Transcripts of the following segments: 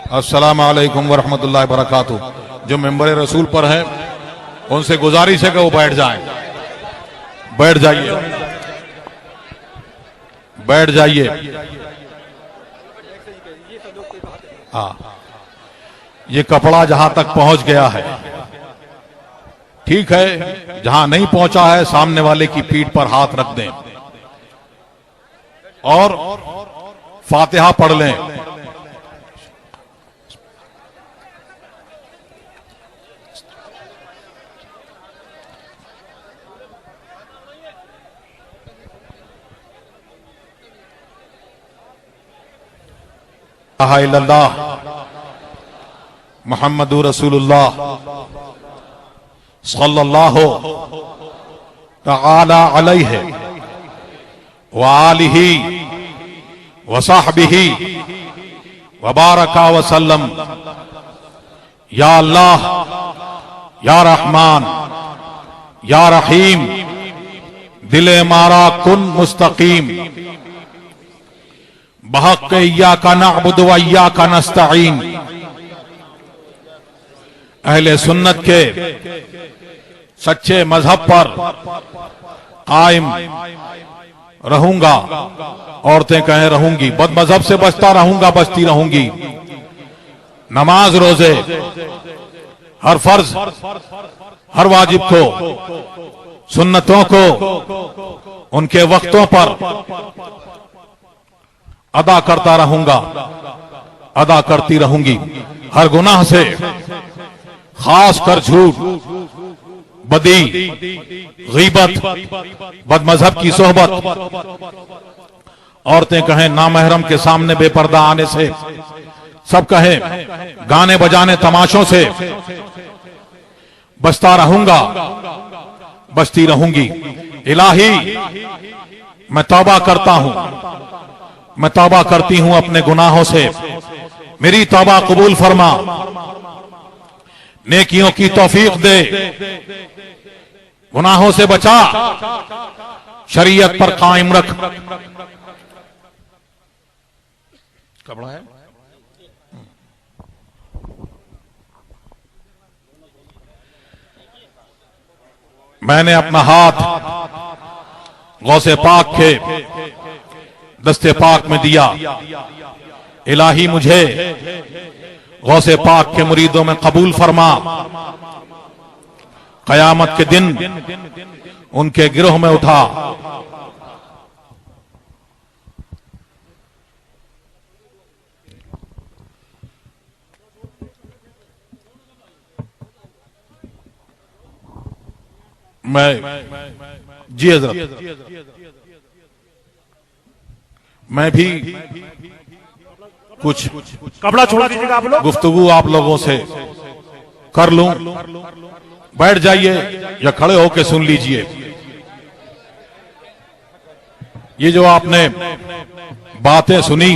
अस्सलाम वालेकुम वरहमतुल्लाहि वबरकातुह। जो मेंबर रसूल पर है उनसे गुजारिश है कि वो बैठ जाएं। बैठ जाइए, बैठ जाइए। हाँ, ये कपड़ा जहां तक पहुंच गया है ठीक है, जहां नहीं पहुंचा है सामने वाले की पीठ पर हाथ रख दें और फातिहा पढ़ लें। इल्लल्लाह मुहम्मदुर रसूलुल्लाह सल्लल्लाहु तआला अलैहि व आलिहि व सहबिहि व बारका व सल्लम। या अल्लाह या रहमान या रहीम, दिले मारा कुन मुस्तकीम, बहक़ इय्याका नअबुदु व इय्याका नस्तईन। अहले सुन्नत के सच्चे मजहब पर कायम रहूंगा, औरतें कहें रहूंगी, बदमजहब से बचता रहूंगा, बचती रहूंगी। नमाज रोजे हर फर्ज हर वाजिब को, सुन्नतों को उनके वक्तों पर अदा करता रहूंगा, अदा करती रहूंगी। हर गुनाह से, खास कर झूठ, बदी, गीबत, बदमजहब की सोहबत, औरतें कहें नामहरम के सामने बेपर्दा आने से, सब कहें गाने बजाने तमाशों से, बचता रहूंगा, बचती रहूंगी। इलाही मैं तौबा करता हूं, मैं तौबा करती हूं अपने गुनाहों से, मेरी तौबा कबूल फरमा, नेकियों की तौफीक दे, गुनाहों से बचा, शरीयत पर कायम रख। कपड़ा है, मैंने अपना हाथ गौसे पाक के दस्ते पाक में दिया। इलाही मुझे गौसे पाक के मुरीदों में कबूल फरमा, कयामत के दिन उनके गिरोह में उठा। मैं जी हजरत, मैं भी कुछ कपड़ा छोड़ा दीजिएगा आप लोग, गुफ्तगू आप लोगों से कर लूं। बैठ जाइए या खड़े होकर सुन लीजिए। ये जो आपने बातें सुनी,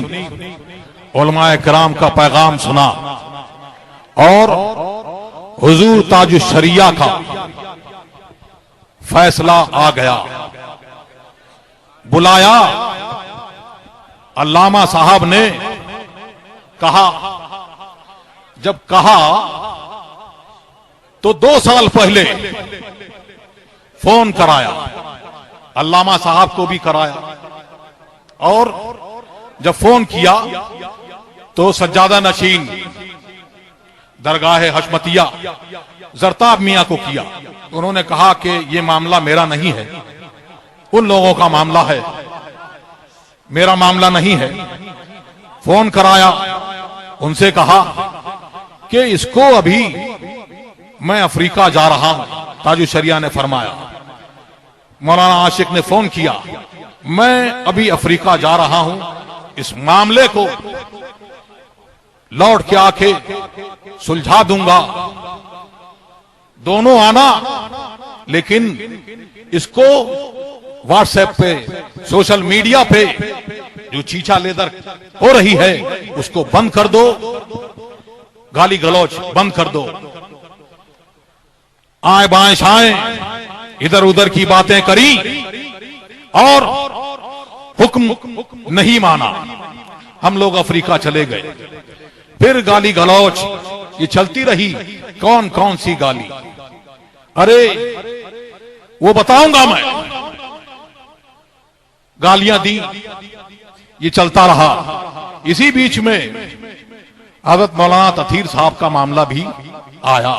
उलमाए किराम का पैगाम सुना और हुजूर ताजुश शरिया का फैसला आ गया। बुलाया, अल्लामा साहब ने कहा, जब कहा तो 2 साल पहले फोन कराया, अल्लामा साहब को भी कराया, और जब फोन किया तो सज्जादा नशीन दरगाह हशमतिया जरताब मियां को किया। उन्होंने कहा कि यह मामला मेरा नहीं है, उन लोगों का मामला है, मेरा मामला नहीं है। फोन कराया, उनसे कहा कि इसको अभी मैं अफ्रीका जा रहा हूं, ताजुश शरिया ने फरमाया। मौलाना आशिक ने फोन किया, मैं अभी अफ्रीका जा रहा हूं, इस मामले को लौट के आके सुलझा दूंगा, दोनों आना, लेकिन इसको व्हाट्सएप पे, सोशल मीडिया पे जो चीचा लेदर हो रही है उसको बंद कर दो, गाली गलौच बंद कर दो। आए बाएं शाएं इधर उधर की बातें करी और हुक्म नहीं माना। हम लोग अफ्रीका चले गए। फिर गाली गलौच ये चलती रही। कौन कौन सी गाली, अरे वो बताऊंगा मैं। गालियां दी, ये चलता रहा। इसी बीच में हज़रत मौलाना तथीर साहब का मामला भी आया।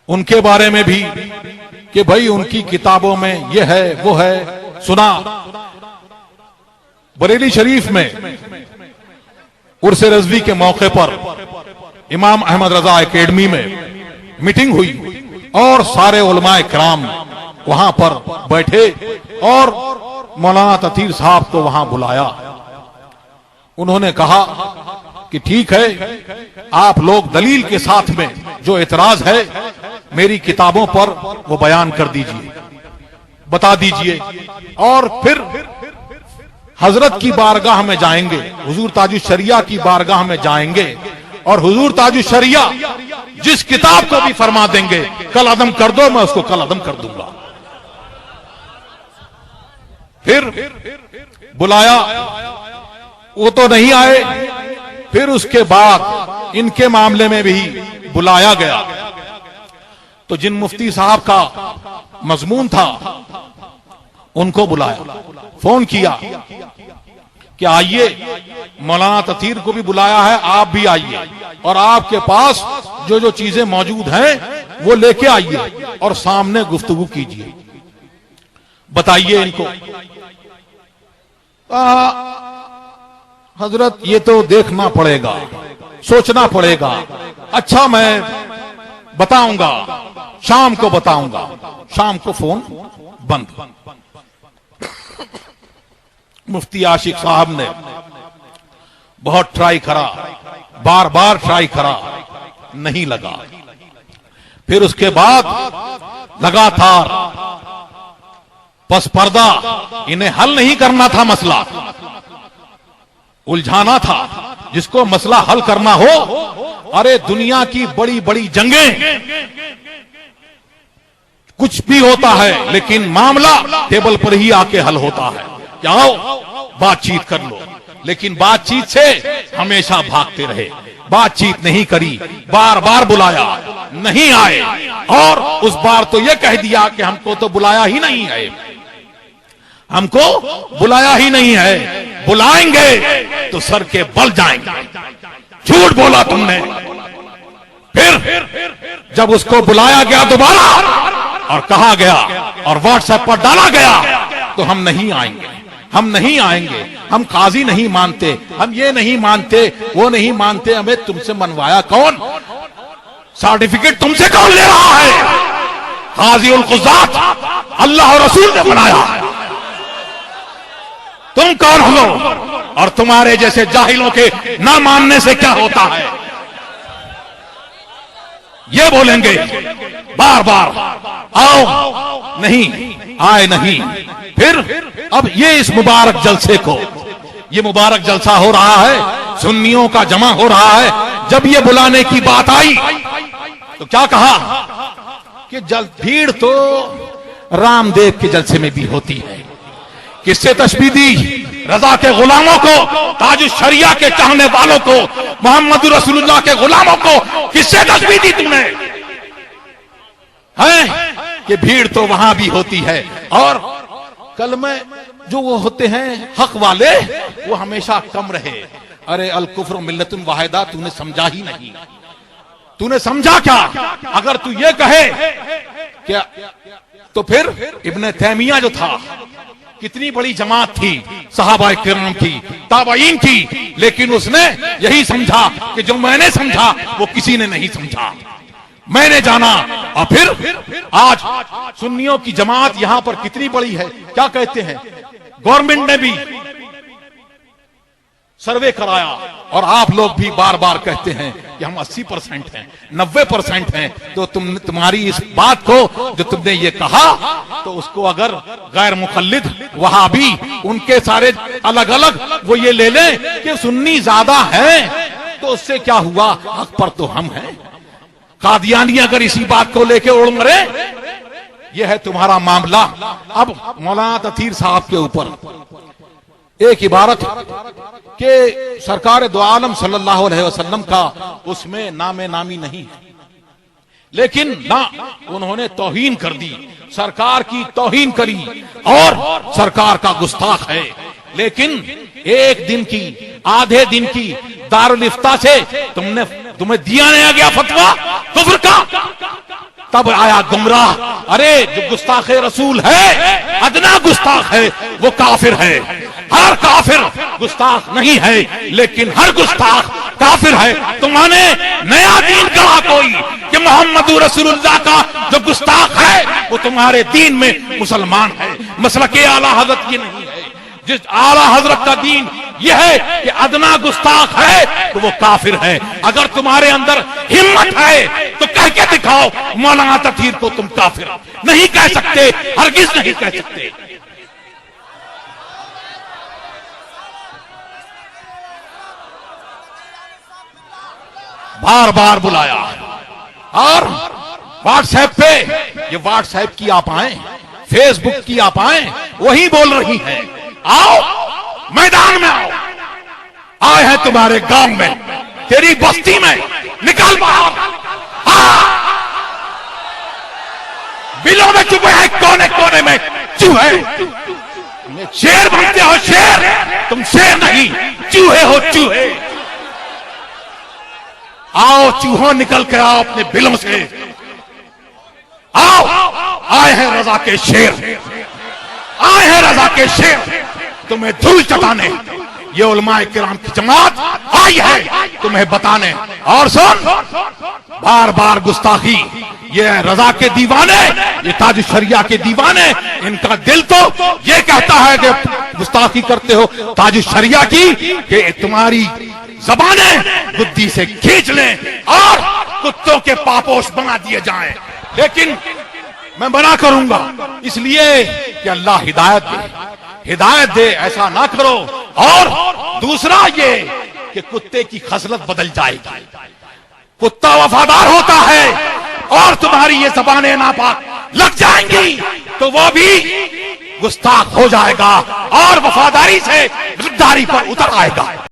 उनके बारे में भी कि भाई उनकी किताबों में ये है वो है। सुना बरेली शरीफ में उर्स रज़वी के मौके पर इमाम अहमद रजा एकेडमी में मीटिंग हुई और सारे उलमाए किराम वहां पर बैठे और मौलाना तथीर साहब को वहां बुलाया। उन्होंने कहा कि ठीक है, आप लोग दलील के साथ में जो एतराज है मेरी किताबों पर वो बयान कर दीजिए, बता दीजिए, और फिर हजरत की बारगाह में जाएंगे, हुजूर ताजुश शरिया की बारगाह में जाएंगे और हुजूर ताजुश शरिया जिस किताब को भी फरमा देंगे कल अदम कर दो, मैं उसको कल अदम कर दूंगा। फिर बुलाया, वो तो नहीं आए। फिर उसके बाद इनके मामले में भी बुलाया गया तो जिन मुफ्ती साहब का मजमून था उनको बुलाया, फोन किया कि आइए, मौलाना तथीर को भी बुलाया है, आप भी आइए और आपके पास जो जो चीजें मौजूद हैं वो लेके आइए और सामने गुफ्तगू कीजिए, बताइए इनको। हजरत ये तो देखना पड़ेगा, सोचना पड़ेगा। अच्छा मैं बताऊंगा, शाम को बताऊंगा। शाम को फोन बंद। मुफ्ती आशिक साहब ने बहुत ट्राई करा, बार बार ट्राई करा, नहीं लगा। फिर उसके बाद लगातार पस पर्दा, इन्हें हल नहीं करना था मसला, उलझाना था। जिसको मसला हल करना हो, अरे दुनिया की बड़ी बड़ी जंगें, कुछ भी होता है लेकिन मामला टेबल पर ही आके हल होता है। क्या आओ बातचीत कर लो, लेकिन बातचीत से हमेशा भागते रहे। बातचीत नहीं करी, बार बार बुलाया, नहीं आए, और उस बार तो यह कह दिया कि हमको तो बुलाया ही नहीं है, हमको बुलाया ही नहीं है, बुलाएंगे तो सर के बल जाएंगे। झूठ बोला तुमने। फिर जब उसको बुलाया गया दोबारा और कहा गया और व्हाट्सएप पर डाला गया तो हम नहीं आएंगे, हम नहीं आएंगे, हम काजी नहीं मानते, हम ये नहीं मानते, वो नहीं मानते। हमें तुमसे मनवाया कौन? सर्टिफिकेट तुमसे कौन ले रहा है? काजी उल कुज़ात अल्लाह और रसूल ने बनाया है। तुम कौन हो और तुम्हारे जैसे जाहिलों के ना मानने से क्या होता है? ये बोलेंगे बार बार, आओ, नहीं आए, नहीं। फिर अब ये इस मुबारक जलसे को, ये मुबारक जलसा हो रहा है, सुन्नियों का जमा हो रहा है। जब ये बुलाने की बात आई तो क्या कहा कि भीड़ तो रामदेव के जलसे में भी होती है। किससे तशबीह दी? रजा के गुलामों को, ताजुश शरिया के चाहने वालों को, मोहम्मद रसूलुल्लाह के गुलामों को किससे तशबीह दी तुमने? है कि भीड़ तो वहां भी होती है और कल में जो वो होते हैं हक वाले, वो हमेशा कम रहे। अरे अल कुफ्र मिल्लतुन वाहिदा तूने समझा ही नहीं। तूने समझा क्या? अगर तू ये कहे क्या, तो फिर इब्ने तैमिया जो था, कितनी बड़ी जमात थी सहाबा किराम की, ताबईन की, लेकिन उसने यही समझा कि जो मैंने समझा वो किसी ने नहीं समझा, मैंने जाना। और फिर आज सुन्नियों की जमात यहां पर कितनी बड़ी है। क्या कहते हैं, गवर्नमेंट ने भी सर्वे कराया और आप लोग भी बार बार कहते हैं कि हम 80% हैं, 90% हैं। तो तुम्हारी इस बात को जो तुमने ये कहा, तो उसको अगर गैर मुखल्लिद वहाबी उनके सारे अलग अलग वो ये ले लें कि सुन्नी ज्यादा हैं, तो उससे क्या हुआ? हक पर तो हम हैं। कादियानी अगर इसी बात को लेके उड़ मरे, ये है तुम्हारा मामला। अब मौलाना तथीर साहब के ऊपर एक इबारत कि सरकार दो आलम सल्लल्लाहु अलैहि वसल्लम का उसमें नामे नामी नहीं है, लेकिन ना उन्होंने तौहीन कर दी, सरकार की तौहीन करी और सरकार का गुस्ताख है। लेकिन एक दिन की, आधे दिन की दारुल इफ्ता से तुम्हें दिया नहीं गया फतवा कुफ्र का, तब आया गुमराह। अरे जो गुस्ताख रसूल है, अदना गुस्ताख है, वो काफिर है। हर काफिर गुस्ताख नहीं है, लेकिन हर गुस्ताख काफिर है। तुम्हारे नया दीन कहा कोई कि मोहम्मद रसूलुल्लाह का जो गुस्ताख है वो तुम्हारे दीन में मुसलमान है। मसला के आला हजरत ये नहीं है। जिस आला हजरत का दीन यह है कि अदना गुस्ताख है तो वो काफिर है। अगर तुम्हारे अंदर हिम्मत है तो कह के दिखाओ मौलाना तकहीर को तुम काफिर नहीं कह सकते, हरगिज नहीं कह सकते। बार बार बुलाया और व्हाट्सएप पे, ये व्हाट्सएप की आपाएं, फेसबुक की आपाएं वही बोल रही हैं, आओ मैदान में आओ, आए हैं तुम्हारे गांव में, तेरी बस्ती में, निकल बाहर। बिलों में चुपे हैं, कोने कोने में चूहे। शेर बनते हो शेर, तुम शेर नहीं, चूहे हो चूहे। आओ चूहों, निकल के आओ अपने बिलों से, आओ। आए हैं रजा के शेर, आए हैं रजा के शेर तुम्हें धूल चटाने। ये उलमाए किराम की जमात आई है तुम्हें बताने। और सुन, बार बार गुस्ताखी, ये रजा के दीवाने, ये ताज शरिया के दीवाने, इनका दिल तो ये कहता है कि गुस्ताखी करते हो ताज शरिया की, कि तुम्हारी जबानें बुद्धि से खींच लें और कुत्तों के पापोश बना दिए जाएं। लेकिन मैं मना करूंगा, इसलिए कि अल्लाह हिदायत दे, हिदायत दे, ऐसा ना करो। और दूसरा ये कि कुत्ते की खसलत बदल जाएगी। कुत्ता वफादार होता है और तुम्हारी ये ज़बानें नापाक लग जाएंगी तो वो भी गुस्ताख हो जाएगा और वफादारी से गद्दारी पर उतर आएगा।